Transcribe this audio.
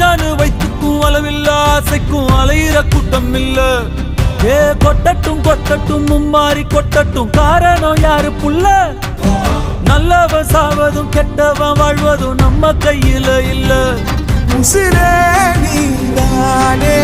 ஆளானு வைத்துக்கும் அளவில்ல ஆசைக்கும் அலையிற கூட்டம் இல்ல. ஏ கொட்டட்டும் கொட்டட்டும் மும்மாறி கொட்டட்டும், காரணம் யாரு புள்ள? நல்லவன் சாவதும் கெட்டவன் வாழ்வதும் நம்ம கையில இல்ல. உசிரே நீதானே